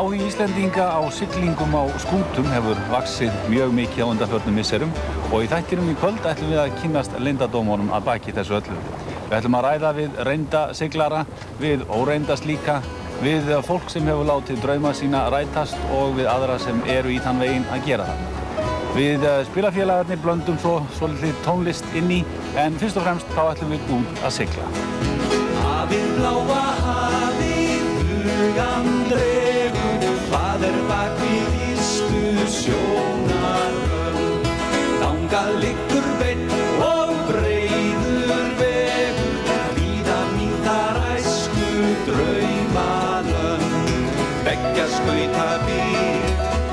Áhugi Íslendinga á siglingum á skútum hefur vaxið mjög mikið á undanförnum misserum og í þættinum í kvöld ætlum við að kynnast leyndardómunum að baki þessu öllu. Við ætlum að ræða við reynda siglara, við óreynda slíka, við fólk sem hefur látið drauma sína rætast og við aðra sem eru í þann veginn að gera það. Við spilafélagarnir blöndum svo svolítið tónlist inn í, en fyrst og fremst þá ætlum við út að sigla. Hafið bláa hafið, flugan dregur, hvað bak við ystu sjónarrönd. Þangað liggur beinn og breiður vegur, víða mín þar æsku draumalönd. Beggja skauta býr,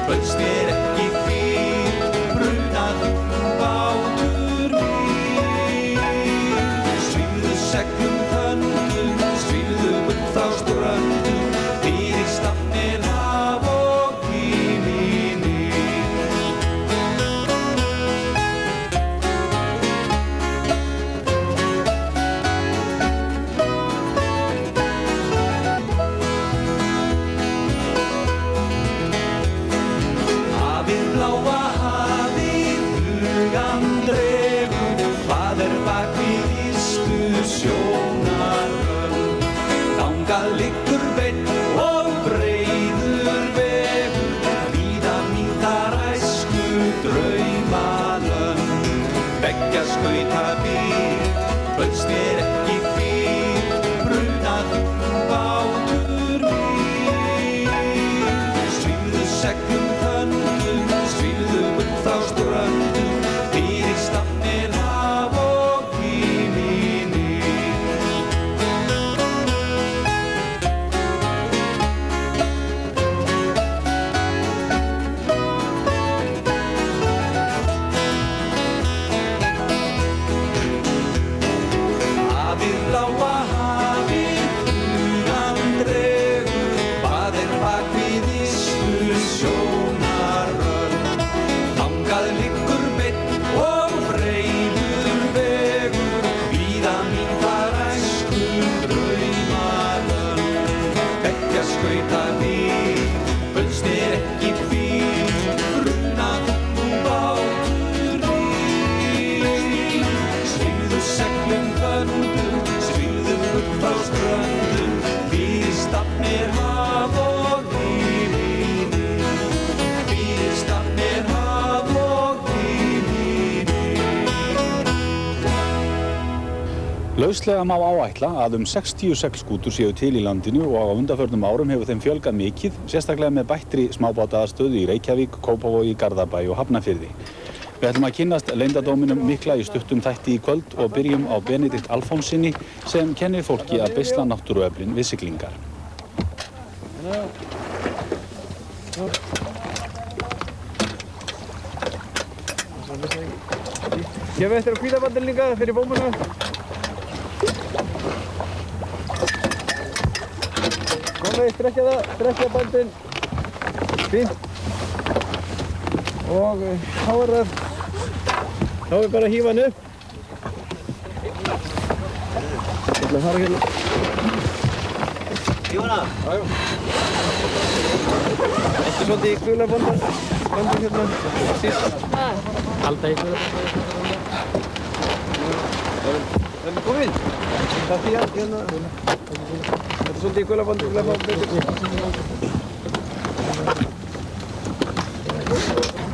bauðst mér ekki fyrr, brunað bátur mín. Svífðu seglum höndum, svífðu upp frá ströndum, fyrir stafnir haf og himini. Hafið bláa hafið, flugan dregur, hvað bak við ystu sjónarrönd. Þangað liggur beinn og breiður vegur, víða mín þar æsku draumalönd. Beggja skauta býr, bauðst mér ekki fyrr, brunað bátur mín. Svífðu seglum höndum, svífðu upp frá ströndum, fyrir stafnir haf og himini. Hafið bláa hafið, flugan dregur, hvað bak við ystu sjónarrönd. Þangað liggur beinn og breiður vegur, víða mín þar æsku draumalönd. Beggja skauta býr, bauðst mér ekki fyrr, brunað bátur mín. Svífðu seglum höndum, svífðu upp frá ströndum, fyrir stafnir haf og himini. Fyrir stafnir haf og himini. Lauslega má áætla að 60 seglskútur séu til í landinu og á undanförnum árum hefur þeim fjölgað mikið, sérstaklega með bættri smábátaaðstöðu í Reykjavík, Kópavogi, Garðabæ og Hafnarfirði. Við ætlum að kynnast leyndardóminum mikla í stuttum þætti í kvöld og byrjum á Benedikt Alfónsinni sem kennir fólki að beisla náttúruöflin við siglingar. Ég veit þér á hvítabandin líka fyrir bómuna. Komið, strekkja bandin. Fínt. Og þá er bara að hífa hann upp. Ég ætla að fara hérna. Hífa hana? Já. Þetta svolítið í gulabandin hérna. Síst. Halda í gulabandin. Er það komið? Það því að hérna. Þetta svolítið í gulabandin.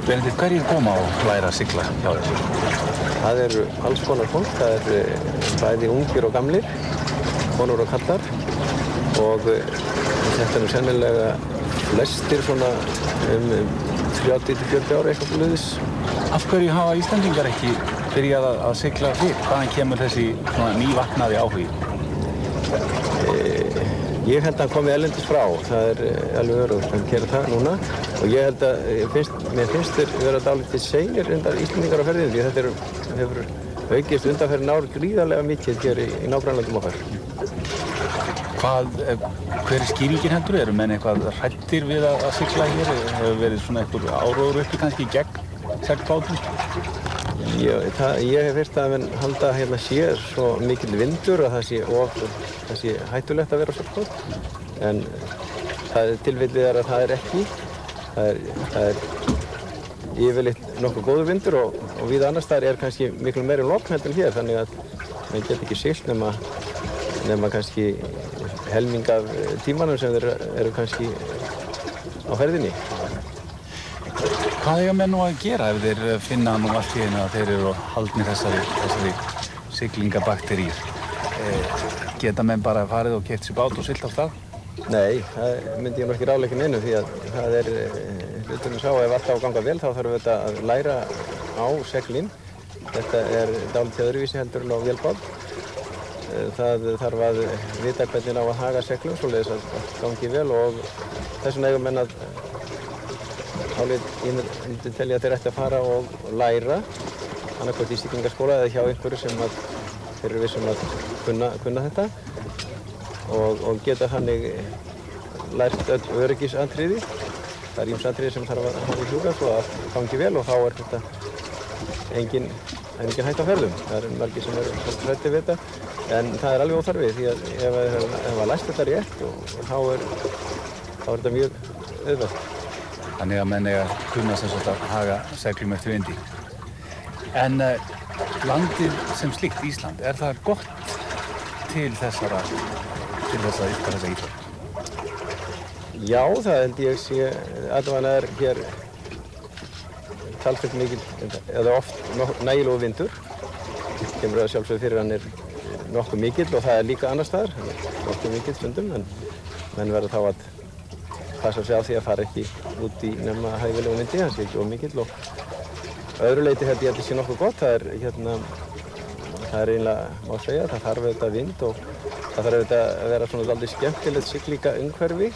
Benedikt, hverjir koma og læra að sigla hjá þér? Það eru alls konar fólk, það eru bæði ungir og gamlir, konur og kallar og þetta er sennilega flestir svona 30–40 ára eitthvað búliðis. Af hverju hafa Íslendingar ekki byrjað að sigla fyrr? Hvaðan kemur þessi nývaknaði áhugi? Ég held að hann komi erlendis frá, það er alveg örugt, hann gerir það núna og ég held að, mér finnst þeir vera dálítið seinir undan Íslendingar á ferðinni því þetta hefur aukist undanfarin ár gríðarlega mikið hér í nágrannlöndum okkar. Hver er skýringin heldur? Eru menn eitthvað hræddir við að sigla hér? Hefur verið svona einhver áróður uppi kannski gegn seglbátum? Ég hef heyrt að menn halda hérna sé svo mikill vindur að það sé hættulegt að vera á seglbát. En Tilfellið að það ekki. Það er yfirleitt nokkuð góður vindur og víða annars staðar kannski miklu meiri logn heldur en hér, þannig að menn geta ekki siglt nema kannski helming af tímanum sem þeir eru kannski á ferðinni. Hvað eiga menn nú að gera ef þeir finna nú allt í einu að þeir eru haldnir þessari siglingabakteríur? Geta menn bara farið og keypt sér bát og siglt af stað? Nei, það myndi ég nú ekki ráðleggja neinu því að það hluturinn sá ef allt á að ganga vel þá þarf þetta að læra á seglin. Þetta dálítið öðruvísi heldur en á vélbát. Það þarf að vita hvernig á að haga seglum svoleiðis að gangi vel og þess vegna eiga menn að ég myndi telja að þeir ætti að fara og læra annaðhvort í siglingaskóla eða hjá einhverju sem þeir eru vissum að kunna þetta og geta þannig lært öll öryggisatriði. Það ýmis atriði sem þarf að hafa í huga svo að gangi vel og þá þetta engin hætta á ferðum. Það margir sem eru hræddir við þetta en það alveg óþarfi því að ef að læst þetta rétt þá er þetta mjög auðvelt. Þannig að menn eiga að kunna sem sagt að haga seglum eftir vindi. En landið sem slíkt Ísland, er það gott til þess að iðka þessa íþrótt? Já, það held ég sé allavega hér talsvert mikil eða oft nægilegur vindur. Kemur að sjálfsögðu fyrir hann nokkuð mikill og það líka annars staðar, nokkuð mikill stundum en menn verða þá að passa sig á því að fara ekki út í nema hæfilegum vindi, hann sé ekki of mikill og öðru leyti held ég að þetta sé nokkuð gott. Það er eiginlega, má segja, það þarf auðvitað vind og það þarf auðvitað að vera svona dálítið skemmtilegt siglingaumhverfi.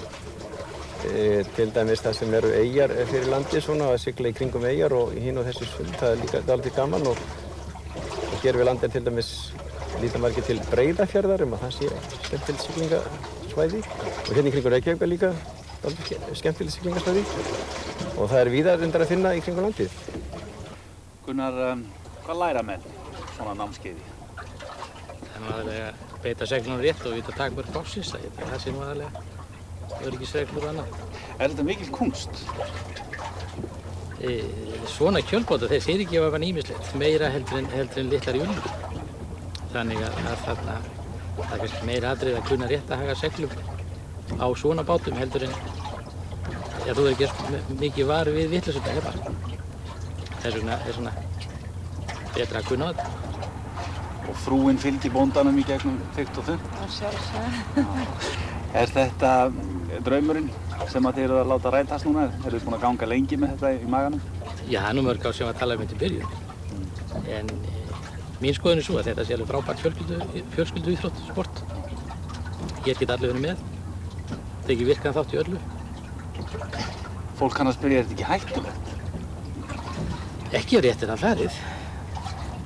Til dæmis það sem eru eyjar fyrir landi svona að sigla í kringum eyjar og hinn og þessi sund, það er líka dálítið gaman og hér við landi til dæmis líta margir til Breiðafjarðar að það sé skemmtilegt siglingasvæði og hérna í kringum Reykjavík er líka skemmtilegt siglingasvæði og það er víðar reyndar að finna í kringum landið. Gunnar, hvað læra menn svona námskeiði? Það er nú aðalega að beita seglunum rétt og vita takmörk bátsins, það sé nú aðalega öryggisreglur og annað. Er þetta mikil kunst? Svona kjölbátar, þeir fyrirgefa ýmislegt, meira heldur en litlar í ullu. Þannig að það er kannski meira atriði að kunna rétt að haga seglum á svona bátum heldur en þú er ekki mikið var við vitleysuna hérna. Þess vegna er svona betra að kunna þetta. Og frúin fylgir bóndanum í gegnum þykkt og þunnt? Já, sjálfsagt. Er þetta draumurinn sem þið eruð að láta rætast núna? Eruð þið búin að ganga lengi með þetta í maganum? Já, það er nú mörg ár sem að tala þetta í byrjun. En mín skoðun er svo að þetta sé alveg frábært fjölskylduíþróttasport. Hér geta allir verið með. Tekið virkan þátt í öllu. Fólk kann að spyrja, er þetta ekki hættulegt? Ekki að rétt er það farið.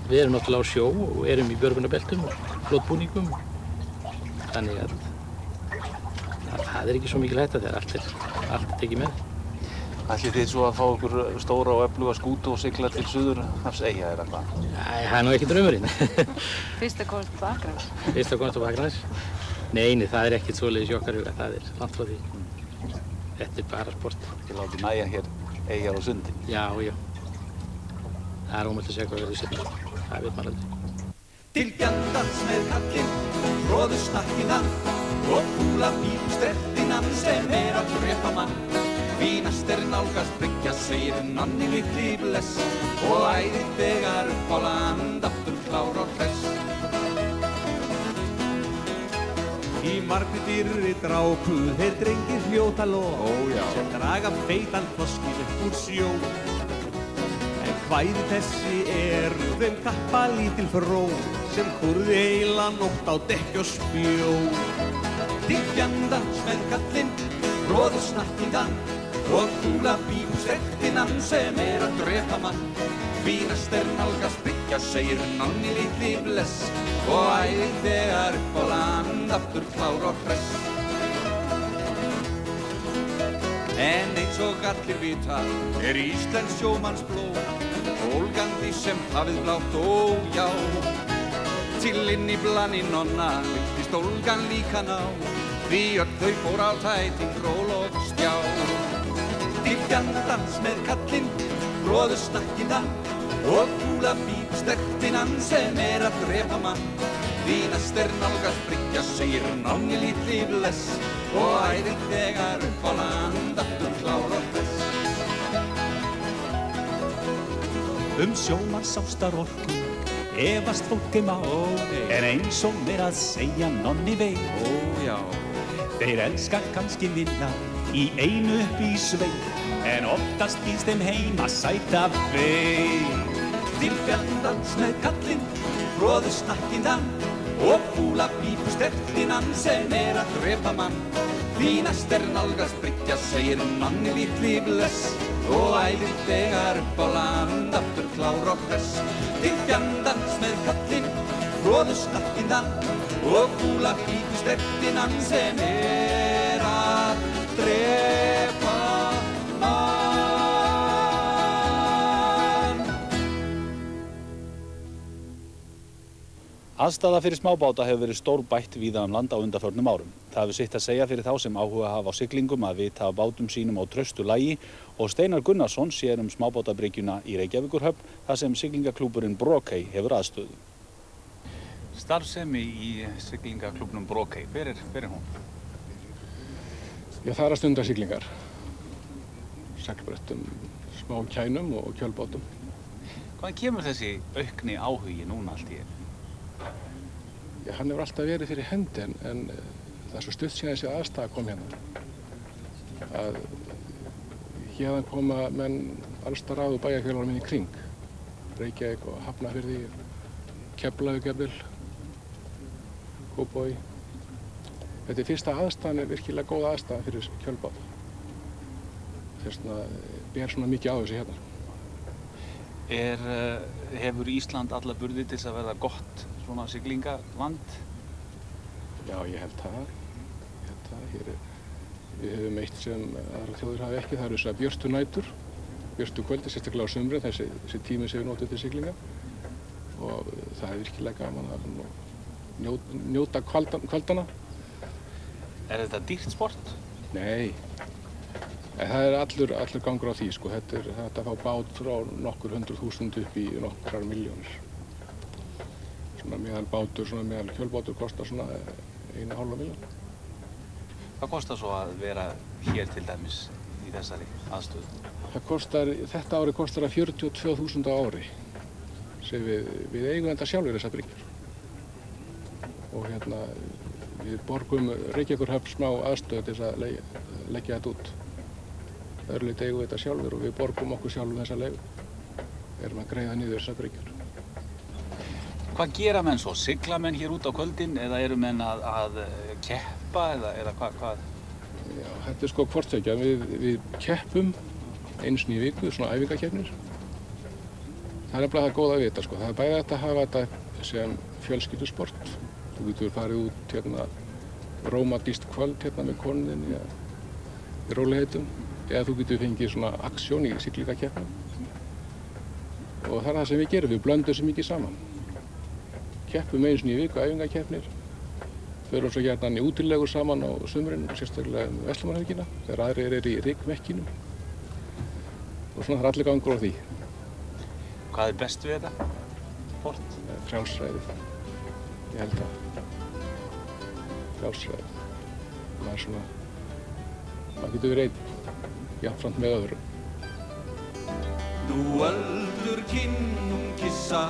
Við erum náttúrulega á sjó og erum í björgunarbeltum og flotbúningum. Þannig að það er ekki svo mikil hætta þegar allt er tekið með. Ætlið þið svo að fá okkur stóra og öfluga skútu og sigla til Suðurhafseyja eða hvað? Nei, það er nú ekki draumurinn. Fyrst að komast á Akraness. Fyrst að komast á Akraness? Nei, það er ekkert svoleiðis í okkar huga, það er langt frá því. Þetta er bara sport. Þið látið nægja hér eyjar og sundin? Já. Það er ómögulegt að segja hvað verður seinna. Það veit maður aldrei. Til Gjandans með kallinn, tróðu snakkinan og kúla bílstrettinan sem að drepa mann. Fínast nálgast bryggja, segir Nonni litli bless og æðir þegar upp á land aftur klár og hress. Í margri dýrri drápu þeir drengir hljóta lof sem draga feitan þorskinn upp úr sjó. En kvæði þessi þeim kappa lítil fró sem kúrði heila nótt á dekki og spjó. Til Gjandans með kallinn, tróðu snakkinan og kúla bílstrettinan sem að drepa mann. Fínast nálgast bryggja, segir Nonni litli bless og æðir þegar upp á land aftur klár og hress. En eins og allir vita íslenskt sjómannsblóð ólgandi sem hafið blátt, ó já. Til inn í blanni Nonna virtist ólgan líka ná, því því öll þau fór á tæting, ról og stjá. Til fjandans með kallinn, bróðursnakkina og fúla bíbsterktinan sem að drepa mann. Því næst nálgast bryggja, segir Nonni litli bless og æðir þegar upp á land aftur klár og hress. Sjómannsástar orku efast fólk má, en eins og að segja Nonni veit. Já. Þeir elska kannski vinna í einu upp í sveit, en oftast býðst þeim heim að sæta veit. Til fjandans með kallinn, bróðursnakkinan og fúla bíbsterktinan sem að drepa mann. Því næst nálgast bryggja, segir Nonni litli bless og æðir þegar upp á land aftur klár og hress. Til fjandans með kallinn, bróðursnakkinan og fúla bíbsterktinan sem að drepa mann. Aðstaða fyrir smábáta hefur verið stórbætt víða land á undanförnum árum. Það hefur sitt að segja fyrir þá sem áhuga hafa á siglingum að vita af bátum sínum á traustu lagi og Steinar Gunnarsson sér smábátabryggjuna í Reykjavíkurhöfn þar sem siglingaklúbburinn Brokey hefur aðstöðu. Starfsemi í siglingaklúbbnum Brokey, hver er hún? Já, það er að stunda siglingar. Seglbrettum, smá kænum og kjölbátum. Hvaðan kemur þessi aukni áhugi núna allt í einu? Já, hann hefur alltaf verið fyrir hendi en það er svo stutt síðan þessi aðstæða kom hérna. Að hérðan koma menn allsstaðar að úr bæjarfélagum í kring. Reykjavík og Hafnarfirði, Keflavík jafnvel, Kópavogi. Þetta fyrsta aðstæðan virkilega góð aðstæða fyrir kjölbáta. Þess vegna ber svona mikið á þessu hérna. Hefur Ísland alla burði til að verða gott svona siglingaland? Já, ég held það. Við höfum eitt sem aðrar þjóðir hafa ekki, það eru þessar björtu nætur, björtu kvöldi, sérstaklega á sumrin, þessi tími sem við notum til siglinga. Og það er virkilega gaman að njóta kvöldana. Er þetta dýrt sport? Nei. Það er allur gangur á því, sko. Þetta er hægt að fá bát frá nokkur 100.000 upp í nokkrar milljónir. Svona meðal bátur, svona meðal kjölbátur kostar svona 1,5 milljón. Hvað kostar svo að vera hér til dæmis í þessari aðstöðu? Þetta ári kostar það 42.000 á ári. Sem við eigum þetta sjálfur þessar bryggjur. Og hérna, við borgum Reykjavíkurhöfn smá aðstöðu til að leggja þetta út. Öðru leyti eigum við þetta sjálfur og við borgum okkur sjálfur þessa leigu. Við erum að greiða niður þessar bryggjur. Hvað gera menn svo? Sigla menn hér út á kvöldin eða eru menn að keppa eða hvað? Já, þetta er sko hvort tveggja. Við keppum einu sinni í viku, svona æfingakeppnir. Það er nefnilega það góða að vita, sko. Það er bæði hægt að hafa þetta sem fjölskyldusport. Þú getur farið út hérna rómantískt kvöld hérna með koninni í rólegheitum. Eða þú getur fengið svona aksjón í siglingakeppnum. Og það er það sem við gerum, við blöndum þessu mikið saman. Keppum einu sinni í viku, æfingakeppnir. Förum svo hérna í útilegur saman á sumrin, sérstaklega Verslunarmannahelgina, þegar aðrir eru í ryggmekkinum. Og svona það er allir gangur á því. Hvað er best við þetta sport? Frjálsræðið. Ég held það. Frjálsræðið. Maður getur verið einn, jafnframt með öðrum. Nú öldur kinnum kissa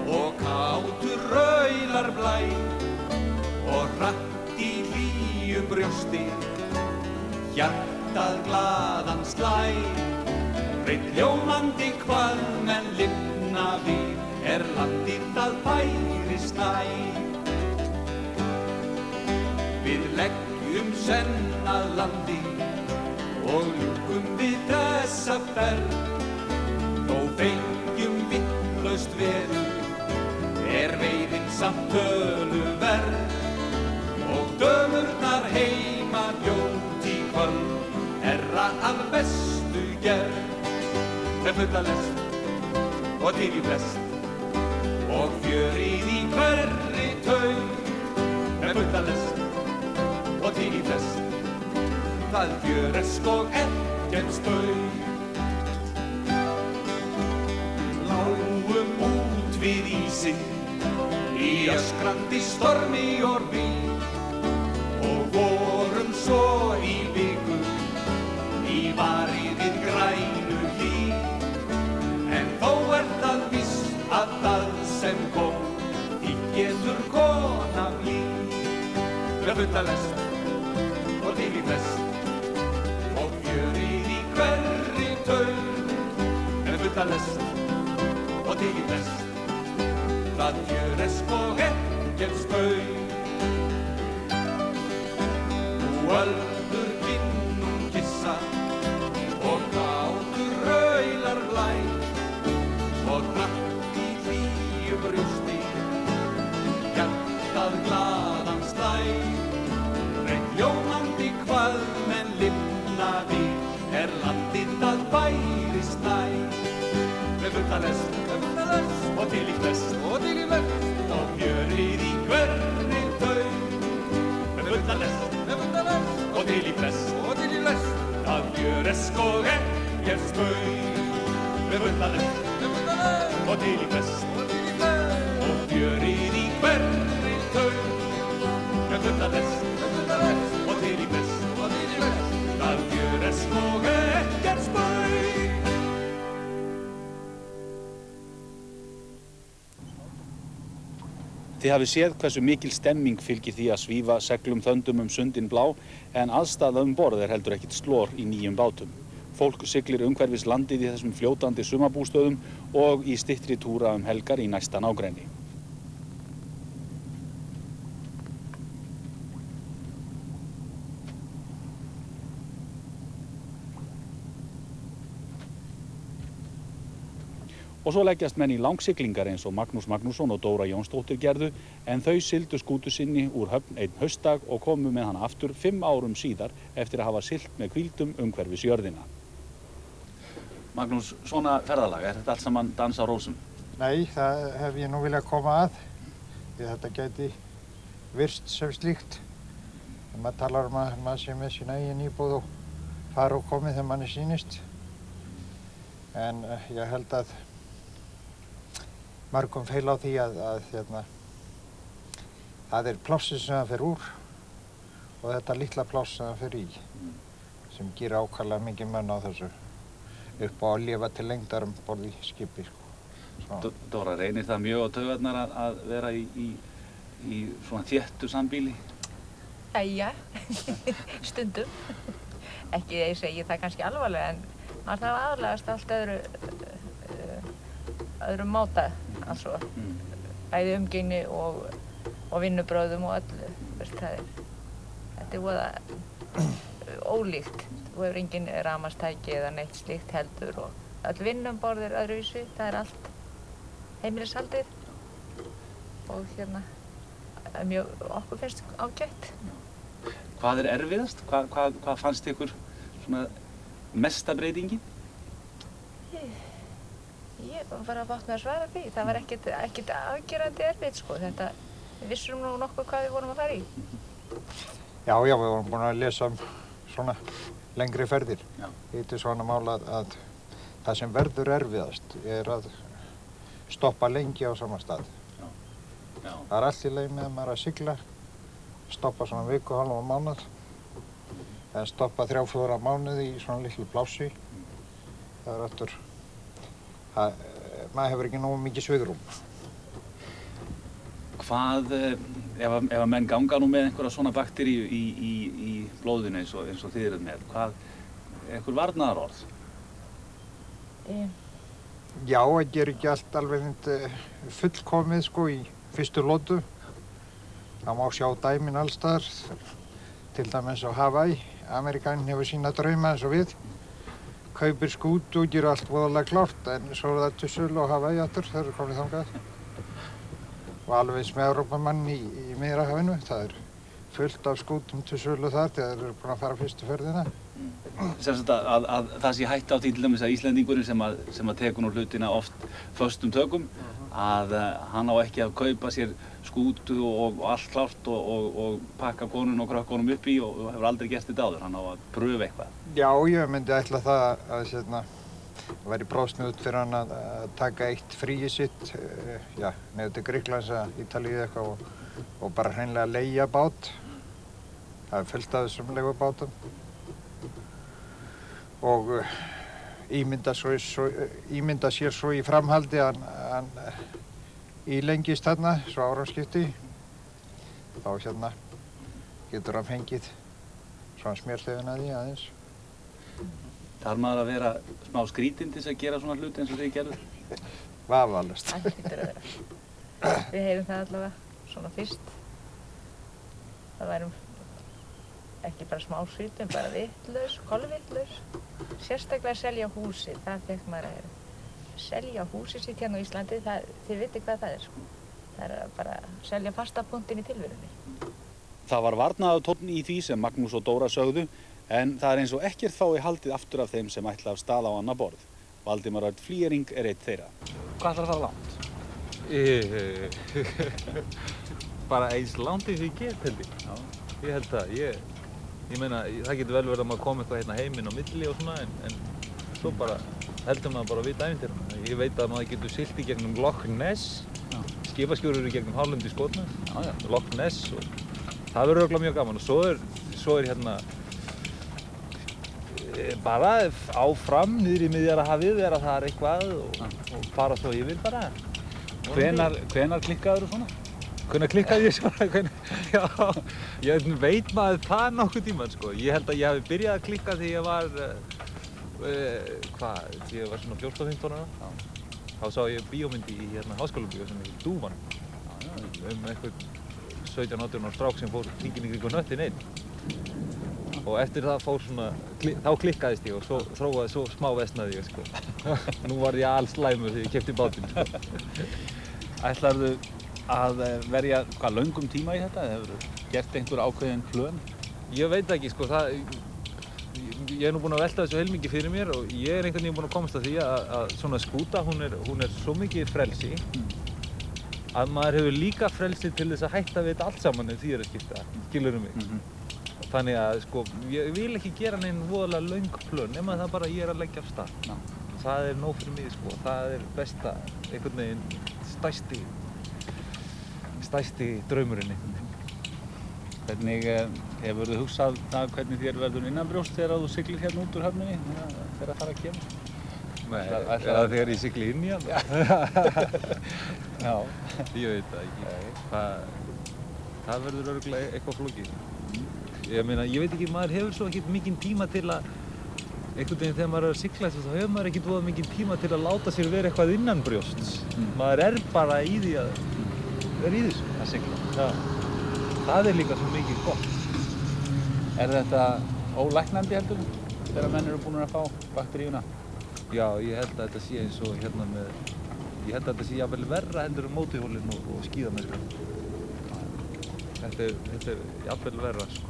og kátur raular blæ og hratt í hlýju brjósti hjartað glaðan slæ. Reitt hljómandi hvað menn lifna við landið að færist næ. Við leggjum senn að landi og ljúkum við þessa ferð. Þó fengjum vitlaust veður veiðin samt töluverð. Og dömurnar heima bjót í kvöld af bestu gerð. Með fulla lest og til í flest og fjörið í hverri taug. Með fulla lest og það fjöresk og ekkert spaug. Lágum út við ísinn í öskrandi stormi og vind og vorum svo í viku í vari við grænu hlíð. En þó það víst að það sem kom því getur kona blíð. Með fulla lest og til í flest og fjörið í hverri taug. Með fulla lest og til í flest það fjöresk og ekkert spaug. Nú öldur kinnum kissa og gátur raular blæ og hratt í hlýju brjósti hjartað glaðan slæ. Reynt ljómandi hvað menn lifna við landið það bærist nær. Með fulla lest og til í flest og fjörið í hverri taug. Með fulla lest og til í flest það fjöresk og ekkert spaug. Með fulla lest og til í flest og fjörið í hverri taug. Með fulla lest og til í flest það fjöresk og ekkert spaug. Þið hafið séð hversu mikil stemming fylgir því að svífa seglum þöndum sundin blá, en aðstaða borð heldur ekkert slor í nýjum bátum. Fólk siglir umhverfis landið í þessum fljótandi sumarbústöðum og í styttri túra helgar í næsta nágrenni. Og svo leggjast menn í langsiglingar eins og Magnús Magnússon og Dóra Jónsdóttir gerðu, en þau sigldu skútu sinni úr Höfn einn haustdag og komu með hana aftur 5 árum síðar eftir að hafa siglt með hvíldum umhverfis jörðina. Magnús, svona ferðalag, þetta allt saman dans á rósum? Nei, það hef ég nú viljað koma að, því þetta gæti virst sem slíkt. Þegar maður talar að maður sé með sína eigin íbúð og fara og komið þegar manni sýnist. En ég held að mörgum feil á því að það plássið sem það fer úr og þetta litla pláss sem það fer í sem gerir ákaflega mikið munn á þessu upp á að lifa til lengdar borð í skipi. Dóra, reynir það mjög á taugarnar að vera í svona þéttu sambýli? Jæja, stundum. Ekki ég segi það kannski alvarlega, en maður þarf aðlagast allt öðrum máta, altså bæði umgengni og vinnubrögðum og öllu. Þetta voða ólíkt. Þú hefur engin rafmagnstæki eða neitt slíkt heldur og öll vinnuborð öðruvísi, það allt heimilishaldið og mjög okkur finnst ágætt. Hvað erfiðast? Hvað fannst ykkur svona mesta breytingin? Ég var að bátt með að svara því. Það var ekkert afgerandi erfitt, sko. Við vissum nú nokkuð hvað við vorum að fara í. Já, við vorum búin að lesa svona lengri ferðir. Þetta svona mál að það sem verður erfiðast að stoppa lengi á sama stað. Það allt í lagi með maður að sigla, stoppa svona viku, hálfa mánuð, eða stoppa 3-4 mánuði í svona litlu plássi. Það aftur, maður hefur ekki nógu mikið svigrúm. Hvað, ef að menn ganga nú með einhverja svona bakteríu í blóðinu eins og þið eruð með, einhver varnaðarorð? Já, það gerir ekki allt alveg fullkomið, sko, í fyrstu lotu. Það má sjá dæmin alls staðar, til dæmis á Hawaii. Amerikaninn hefur sína drauma eins og við. Kaupir skútu og gerir allt voðalega klárt, en svo það til sölu á Hawaii aftur, þeir eru komið þangað. Og alveg eins með Evrópamann í Miðjarðarhafinu. Það fullt af skútum til sölu þar þegar þeir eru búin að fara fyrstu ferðina. Sem sagt að það sé hætta á því til dæmis að Íslendingurinn sem að tekur nú hlutina oft föstum tökum, að hann á ekki að kaupa sér skútu og allt klárt og pakka konun og krökkunum upp í og hefur aldrei gert þetta áður, hann á að pröfa eitthvað. Já, ég myndi ætla það að það væri bráðsnöðt fyrir hann að taka eitt fríi sitt, niður til Grikklands eða Ítalíu eitthvað og bara hreinlega leigja bát. Það er fullt af þessum leigubátum. Og ímynda sér svo í framhaldi að hann ílengist þarna, svo áraskipti. Þá getur hann fengið svona smjörþefinn að því aðeins. Þarf maður að vera smá skrítinn til þess að gera svona hluti eins og þið gerðu? Vafalaust. Það hlýtur að vera. Við heyrum það allavega svona fyrst. Það værum ekki bara smá skrítinn, bara vitlaus, kolvitlaus. Sérstaklega að selja húsið, það fekk maður að heyra. Selja húsið sitt hérna á Íslandi, þið vitið hvað það er. Það er bara að selja fasta punktinn í tilverunni. Það var varnaðartónn í því sem Magnús og Dóra sögðu, en það er eins og ekkert fái haldið aftur af þeim sem ætla af stað á annað borð. Valdimar Örn Flýering er einn þeirra. Hvað ætlar að fara langt? Bara eins langt í því get, held ég. Já. Ég held það. Ég meina, það getur vel verið að maður komi eitthvað hérna heiminn á milli og svona, en svo bara heldur maður bara að vita ævintýrana. Ég veit að maður getur siglt í gegnum Loch Ness, skipaskjörur í gegnum Hálend í Skotland, Loch Ness og það verður örugglega mjög gaman. Og svo er hérna bara áfram niður í Miðjarðarhafið þegar það er eitthvað og fara svo yfir bara. Hvenær klikkaður þú svona? Hvenær klikkaði ég svona? Já, ég veit maður það nokkuð tímann sko. Ég held að ég hafi byrjað að klikka þegar ég var, þegar ég var svona 14-15 ára. Þá sá ég bíómynd í Háskólabíó sem heitir Dúfan. Einhvern 17-18 ára strák sem fór hringinn í kringum hnöttinn einn. Og eftir það fór svona, þá klikkaðist ég og svo þróaði svo smá vesnaði ég sko. Nú var ég alls slæmur þegar ég keypti bátinn sko. Ætlarðu að verja löngum tíma í þetta? Hefurðu gert einhver ákveðin plön? Ég veit ekki sko, ég er nú búinn að velta þessu heilmikið fyrir mér og ég er einhvern veginn búinn að komast að því að svona skúta, hún er svo mikið frelsi að maður hefur líka frelsi til þess að hætta við þetta allt saman ef því er að skipta, skilurðu mig? Þannig að sko, ég vil ekki gera neinn voðalega löng plön nema það bara ég er að leggja af stað. Það er nóg fyrir mig sko, það er besta, einhvern veginn stærsti draumurinn. Hvernig hefurðu hugsað það hvernig þér verður innanbrjóst þegar þú siglir hérna út úr höfninni þegar það kemur? Nei, eða þegar ég sigli inn í hann? Já, ég veit það ekki. Það verður örugglega eitthvað flókið. Ég meina, ég veit ekki, maður hefur svo ekkert mikinn tíma til að einhvern veginn þegar maður er að sigla þá hefur maður ekkert voða mikinn tíma til að láta sér vera eitthvað innanbrjósts. Maður er bara í því að vera í þessu að sigla. Já. Það er líka svo mikið gott. Er þetta ólæknandi heldur þegar menn eru búin að fá bakteríuna? Já, ég held að þetta sé eins og hérna með, ég held að þetta sé jafnvel verra heldur mótorhjólin og skíðamennska. Þetta er jafnvel verra sko.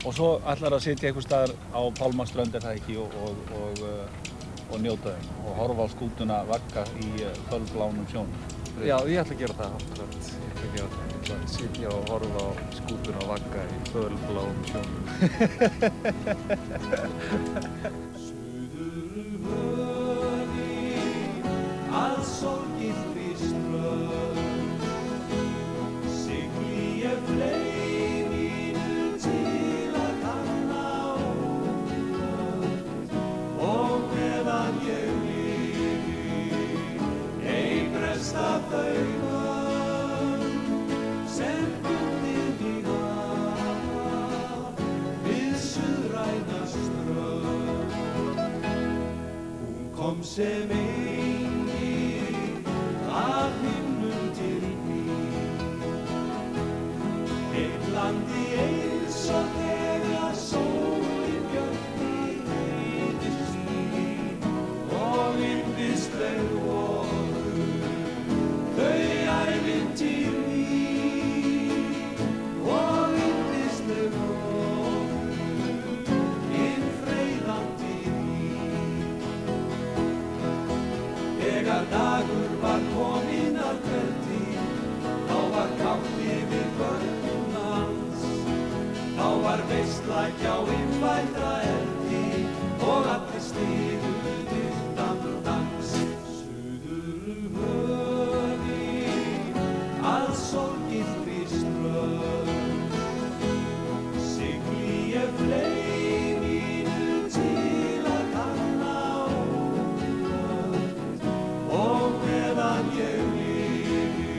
Og svo ætlarðu að sitja einhvers staðar á Pálmaströnd er það ekki og njóta þeim og horfa á skútuna vagga í fölblánum sjónum. Já, ég ætla að gera það akkurat. Ég ætla að sitja og horfa á skútuna vagga í fölblánum sjónum. Að sorgiltri strönd sigli ég fleiminu til að kanna ógnöld og meðan ég lifi ei bresta þau bönd sem bundið mig hafa við suðræna strönd. Hún kom sem af himnum til mín, heillandi eins og þegar sólin björt í heiði skín og yndisleg voru þau ævintýr mín og yndisleg voru hinn freyðandi mín. Þegar dagur var kominn að kveldi, þá veisla hjá innvældra eldi og allir stigu utan dans. Suður höfi að sorgiltri strönd sigli ég fleiminu til að kanna óöld og meðan ég lifi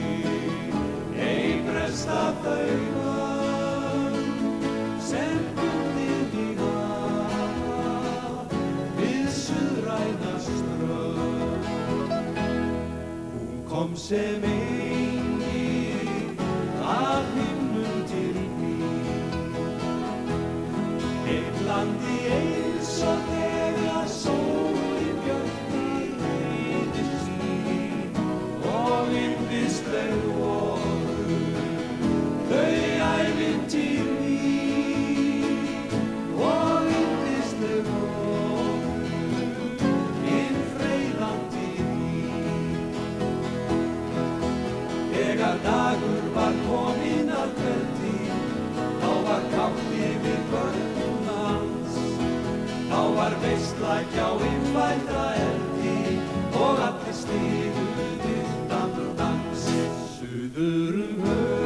ei bresta þau bönd sem bundið mig hafa við suðræna strönd. Hún kom sem engin af himnum til mín, heillandi eins og þegar sólin björti yfir sín og yndisleg voru þau ævintýr mín og yndisleg voru hinn freyðandi mín. Þegar dagur var kominn að kveldi, þá var kátt yfir börnum hans. Þá var veisla hjá innvældra eldi og allir stigu utan dans. Suður höf